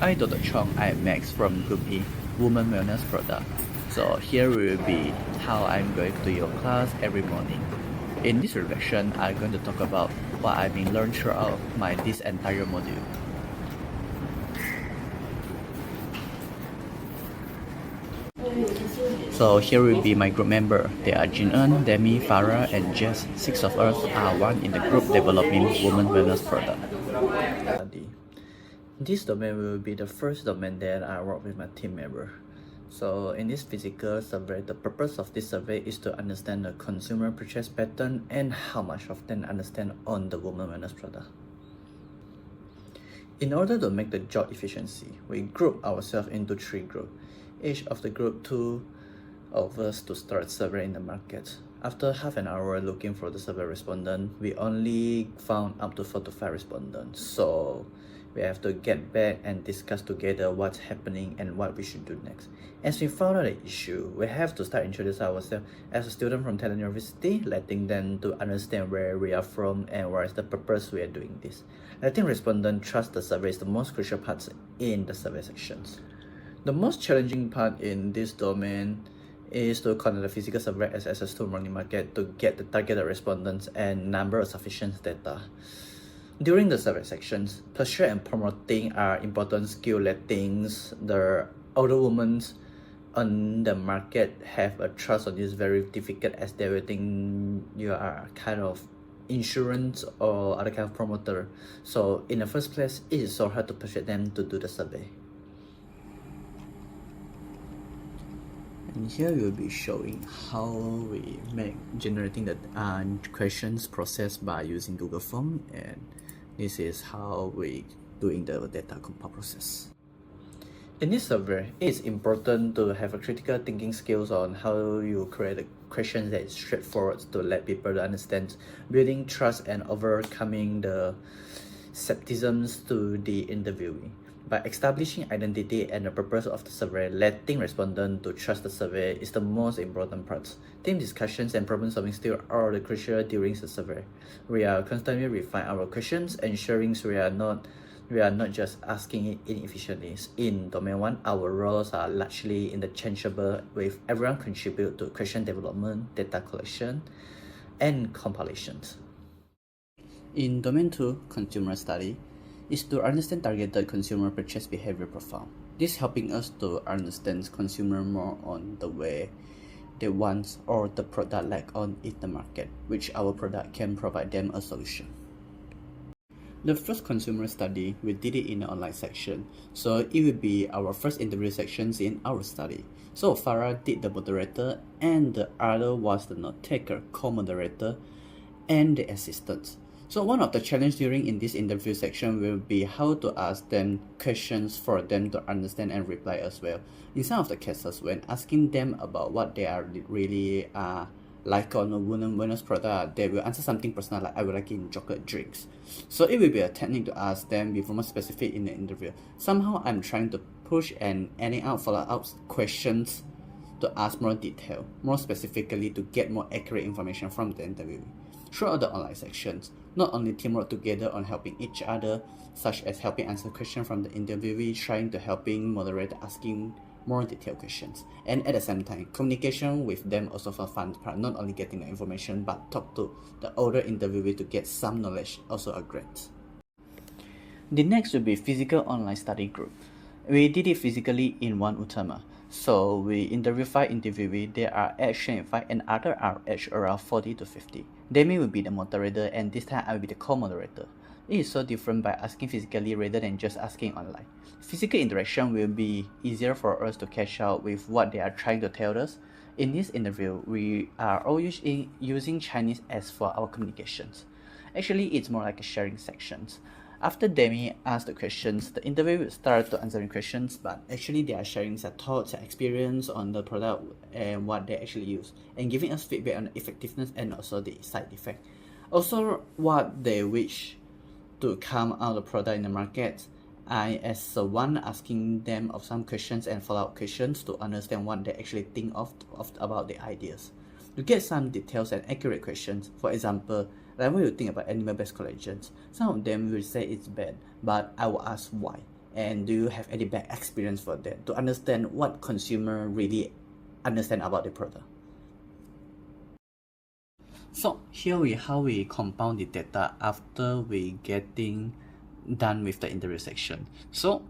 Hi, Dr. Chong. I'm Max from Group E, Women Wellness Product. So here will be how I'm going to your class every morning. In this reflection, I'm going to talk about what I've been learned throughout this entire module. So here will be my group member. They are Jin-eun, Demi, Farah, and Jess. 6 of us are one in the group developing Women Wellness Product. This domain will be the first domain that I work with my team member. So in this physical survey, the purpose of this survey is to understand the consumer purchase pattern and how much of them understand on the women wellness product. In order to make the job efficiency, we group ourselves into 3 groups. Each of the group 2 of us to start survey in the market. After half an hour looking for the survey respondent, we only found up to 4 to 5 respondents. So we have to get back and discuss together what's happening and what we should do next. As we found out the issue, we have to start introducing ourselves as a student from Thailand University, letting them to understand where we are from and what is the purpose we are doing this. Letting respondents trust the survey is the most crucial part in the survey sections. The most challenging part in this domain is to conduct a physical survey as access to money market to get the targeted respondents and number of sufficient data. During the survey sections, persuading and promoting are important skill letting the older women on the market have a trust on this very difficult as they will think you are kind of insurance or other kind of promoter. So in the first place, it is so hard to persuade them to do the survey. And here we will be showing how we make generating the questions process by using Google Form, and this is how we doing the data compile process. In this survey, it's important to have a critical thinking skills on how you create a question that is straightforward to let people understand, building trust and overcoming the skepticisms to the interviewee. By establishing identity and the purpose of the survey, letting respondents to trust the survey is the most important part. Team discussions and problem solving still are the crucial during the survey. We are constantly refine our questions, ensuring we are not just asking it inefficiently. In Domain 1, our roles are largely interchangeable, with everyone contribute to question development, data collection, and compilations. In Domain 2, Consumer Study, is to understand targeted consumer purchase behavior profile. This helping us to understand consumer more on the way they want or the product lack on in the market, which our product can provide them a solution. The first consumer study, we did it in the online section, so it will be our first interview sections in our study. So Farah did the moderator and the other was the note taker, co-moderator, and the assistant. So one of the challenges during in this interview section will be how to ask them questions for them to understand and reply as well. In some of the cases, when asking them about what they are really like on a women wellness product, they will answer something personal like I would like in chocolate drinks. So it will be a technique to ask them be more specific in the interview. Somehow I'm trying to push and adding out follow-up questions to ask more detail, more specifically to get more accurate information from the interview. Throughout the online sections, not only teamwork together on helping each other, such as helping answer questions from the interviewee, trying to helping moderate asking more detailed questions, and at the same time, communication with them also for fun part, not only getting the information but talk to the older interviewee to get some knowledge, also a great. The next will be physical online study group. We did it physically in one Uttama. So we interview 5 interviewees. They are aged 25 and other are aged around 40 to 50. Demi will be the moderator and this time I will be the co-moderator. It is so different by asking physically rather than just asking online. Physical interaction will be easier for us to catch up with what they are trying to tell us. In this interview, we are always using Chinese as for our communications. Actually, it's more like a sharing sections. After Demi asked the questions, the interview will start to answering questions, but actually they are sharing their thoughts and experience on the product and what they actually use, and giving us feedback on the effectiveness and also the side effect. Also, what they wish to come out of the product in the market. I, as the one asking them of some questions and follow-up questions to understand what they actually think of about the ideas. To get some details and accurate questions, for example, like what you think about animal-based collagens. Some of them will say it's bad, but I will ask why. And do you have any bad experience for that to understand what consumer really understand about the product? So here how we compound the data after we getting done with the interview section. So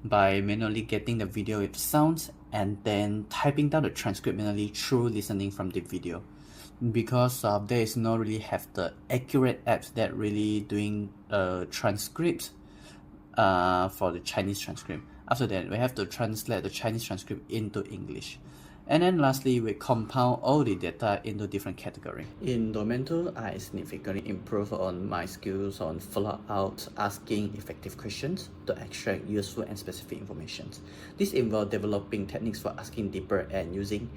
by manually getting the video with sounds and then typing down the transcript manually through listening from the video, because there is no really have the accurate apps that really doing transcripts for the Chinese transcript. After that, we have to translate the Chinese transcript into English. And then lastly, we compound all the data into different categories. In Domain 2, I significantly improved on my skills on follow-up, asking effective questions to extract useful and specific information. This involved developing techniques for asking deeper and using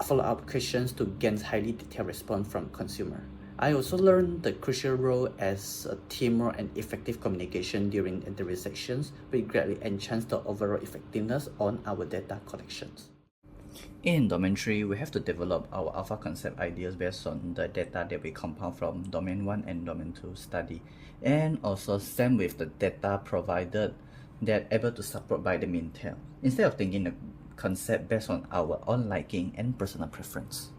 follow-up questions to gain highly detailed response from consumer. I also learned the crucial role as a teamwork and effective communication during interview sections, which greatly enhanced the overall effectiveness on our data collections. In Domain 3, we have to develop our alpha concept ideas based on the data that we compound from Domain 1 and Domain 2 study, and also same with the data provided that able to support by the Mintel, instead of thinking the concept based on our own liking and personal preference.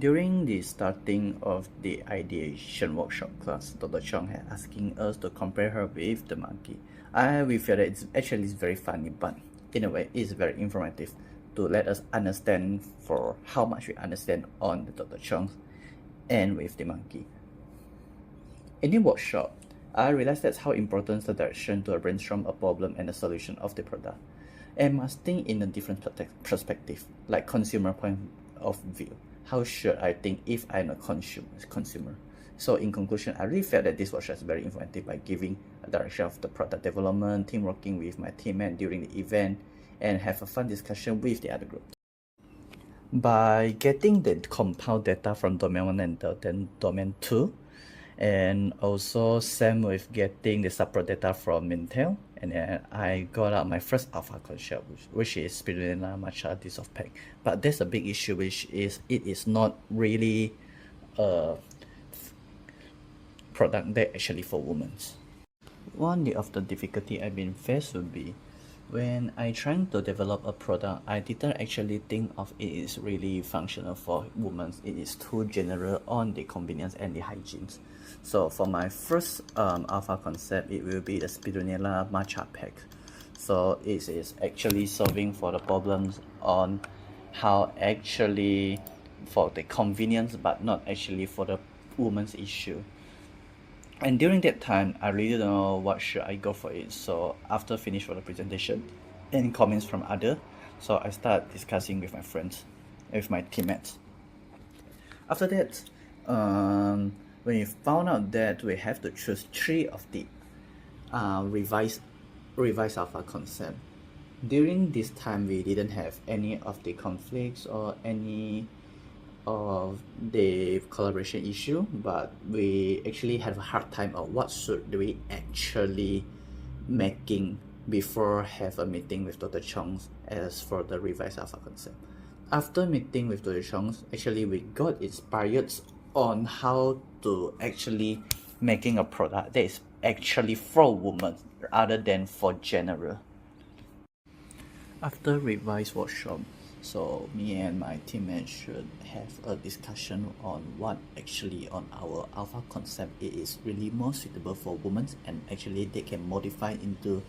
During the starting of the ideation workshop class, Dr. Chong had asking us to compare her with the monkey. We feel that it's very funny, but in a way it's very informative to let us understand for how much we understand on the Dr. Chong and with the monkey. In the workshop, I realized that's how important the direction to brainstorm a problem and a solution of the product, and must think in a different perspective, like consumer point of view. How should I think if I'm a consumer? So in conclusion, I really felt that this workshop is very informative by giving a direction of the product development, team working with my teammate during the event, and have a fun discussion with the other group. By getting the compound data from Domain 1 and then Domain 2, and also same with getting the support data from Mintel, and then I got out my first alpha concept, which is spirulina matcha dish of pack. But there's a big issue, which is it is not really a product that actually for women. One of the difficulty I've been faced would be when I trying to develop a product, I didn't actually think of it is really functional for women. It is too general on the convenience and the hygiene. So for my first alpha concept, it will be the spirulina matcha pack. So it is actually solving for the problems on how actually for the convenience, but not actually for the woman's issue. And during that time, I really don't know what should I go for it. So after finish for the presentation and comments from other, so I start discussing with my friends, with my teammates. After that, when we found out that we have to choose 3 of the revised alpha concept, during this time we didn't have any of the conflicts or any of the collaboration issue, but we actually have a hard time of what should we actually making before have a meeting with Dr. Chong as for the revised alpha concept. After meeting with Dr. Chong, actually we got inspired on how to actually making a product that is actually for women rather than for general. After revised workshop, so me and my teammates should have a discussion on what actually on our alpha concept it is really more suitable for women, and actually they can modify into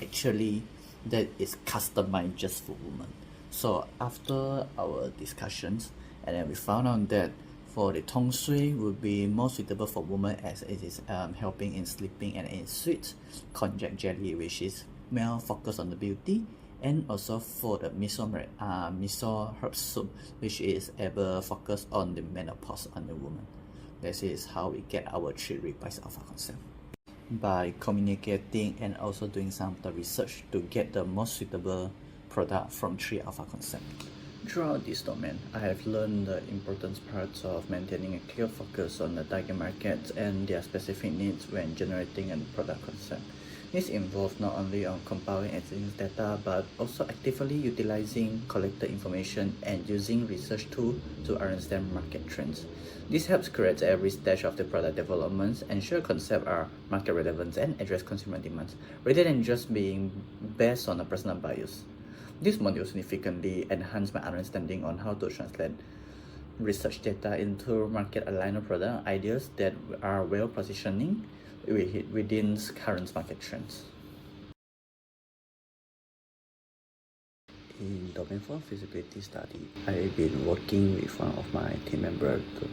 actually that is customized just for women. So after our discussions, and then we found out that for the Tong Sui would be more suitable for women as it is helping in sleeping and in sweet konjac jelly, which is more focused on the beauty, and also for the miso herb soup, which is able focus on the menopause on the woman. This is how we get our 3 revised alpha concept. By communicating and also doing some of the research to get the most suitable product from 3 alpha concept. Throughout this domain, I have learned the important parts of maintaining a clear focus on the target market and their specific needs when generating a product concept. This involves not only on compiling existing data but also actively utilizing collected information and using research tools to understand market trends. This helps create every stage of the product development, ensure concepts are market relevant and address consumer demands, rather than just being based on a personal bias. This module significantly enhanced my understanding on how to translate research data into market-aligned product ideas that are well positioning within current market trends. In domain 4 feasibility study, I've been working with one of my team members to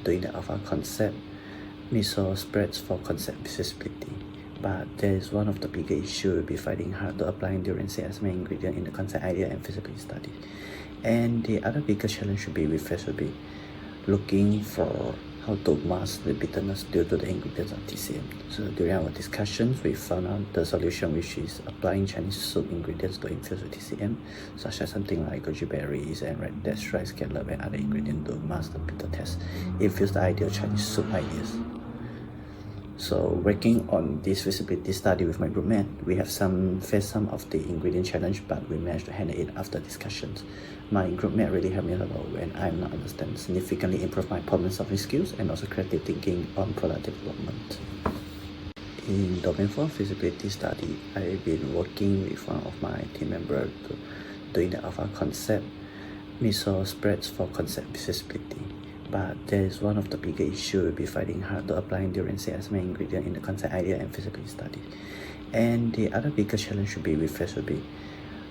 doing the alpha concept missile spreads for concept feasibility. But there is one of the bigger issues will be finding hard to apply endurance as main ingredient in the concept idea and feasibility study. And the other bigger challenge should be with will be looking for how to mask the bitterness due to the ingredients of TCM. So during our discussions, we found out the solution, which is applying Chinese soup ingredients to infuse with TCM, such as something like goji berries and red dash rice scallop and other ingredients to mask the bitter taste. Infuse the ideal Chinese soup ideas. So working on this feasibility study with my groupmate, we have faced some of the ingredient challenge, but we managed to handle it after discussions. My groupmate really helped me a lot when I'm not understand, significantly improve my problem solving skills and also creative thinking on product development. In domain 4 feasibility study, I've been working with one of my team members to doing the alpha concept missile spreads for concept feasibility. But there is one of the bigger issues will be finding hard to apply endurance as main ingredient in the concept idea and feasibility study. And the other bigger challenge should be with will be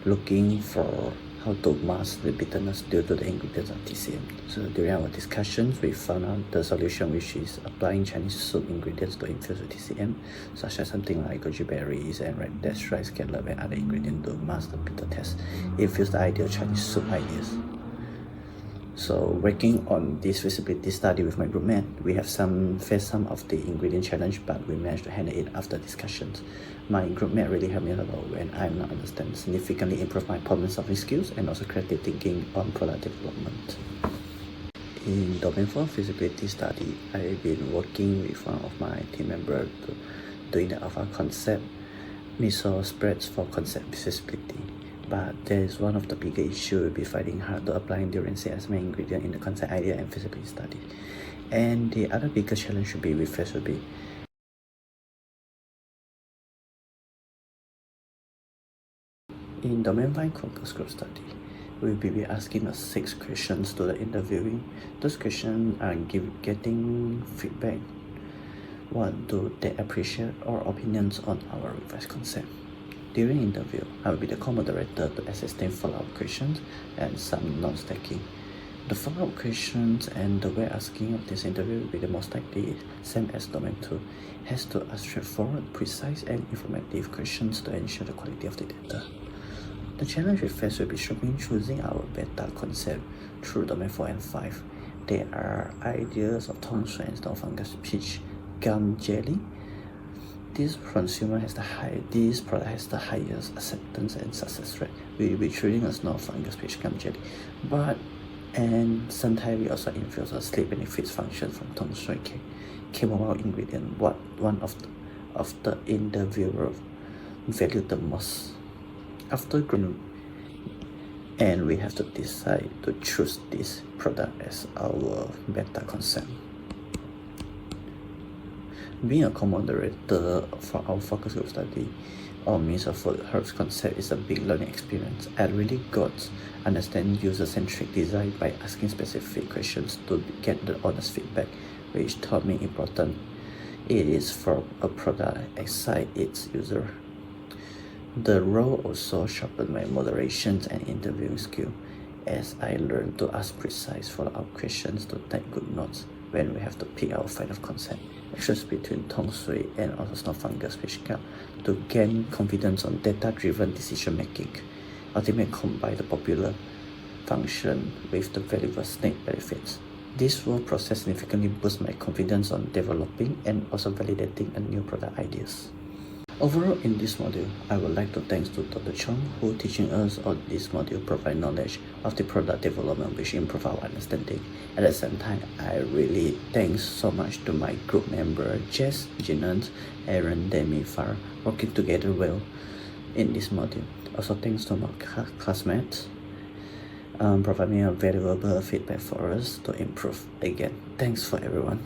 looking for how to mask the bitterness due to the ingredients of TCM. So during our discussions, we found out the solution, which is applying Chinese soup ingredients to infuse with TCM, such as something like goji berries and red dash rice scallop and other ingredients to mask the bitter taste. Infuse the ideal Chinese soup ideas. So working on this feasibility study with my groupmate, we have faced some of the ingredient challenge, but we managed to handle it after discussions. My groupmate really helped me a lot when I'm not understand, significantly improve my problem solving skills and also creative thinking on product development. In domain 4 feasibility study, I've been working with one of my team members to doing the alpha concept missile spreads for concept feasibility. But there is one of the bigger issues will be finding hard to apply endurance as main ingredient in the concept idea and feasibility study. And the other bigger challenge should be with will be in domain 5 focus group study. We will be asking 6 questions to the interviewing. Those questions are getting feedback. What do they appreciate or opinions on our revised concept? During interview, I will be the co-moderator to assist in follow-up questions and some non-stacking. The follow-up questions and the way asking of this interview will be the most likely same as domain 2, has to ask straightforward, precise and informative questions to ensure the quality of the data. The challenge we face will be struggling choosing our beta concept through domain 4 and 5. There are ideas of Tong Shui and stone fungus peach gum jelly. This product has the highest acceptance and success rate. We will be treating a snow fungus peach gum jelly. And sometimes we also infuse a sleep benefits function from Tong Shui chamomile ingredient. What one of the interviewer valued the most. After group, and we have to decide to choose this product as our beta concept. Being a co-moderator for our focus group study on means of food herbs concept is a big learning experience. I really got understand user-centric design by asking specific questions to get the honest feedback, which taught me important it is for a product excite its user. The role also sharpened my moderations and interviewing skill as I learned to ask precise follow-up questions to take good notes when we have to pick our final concept. Choose between Tong Shui and also snow fungus peach gum to gain confidence on data-driven decision making. Ultimately combine the popular function with the valuable snake benefits. This will process significantly boost my confidence on developing and also validating a new product ideas. Overall, in this module, I would like to thanks to Dr. Chong who teaching us on this module provide knowledge of the product development which improve our understanding. At the same time, I really thanks so much to my group member Jess, Jinan, Aaron, Demi, Far working together well in this module. Also thanks to my classmates providing a valuable feedback for us to improve. Again, thanks for everyone.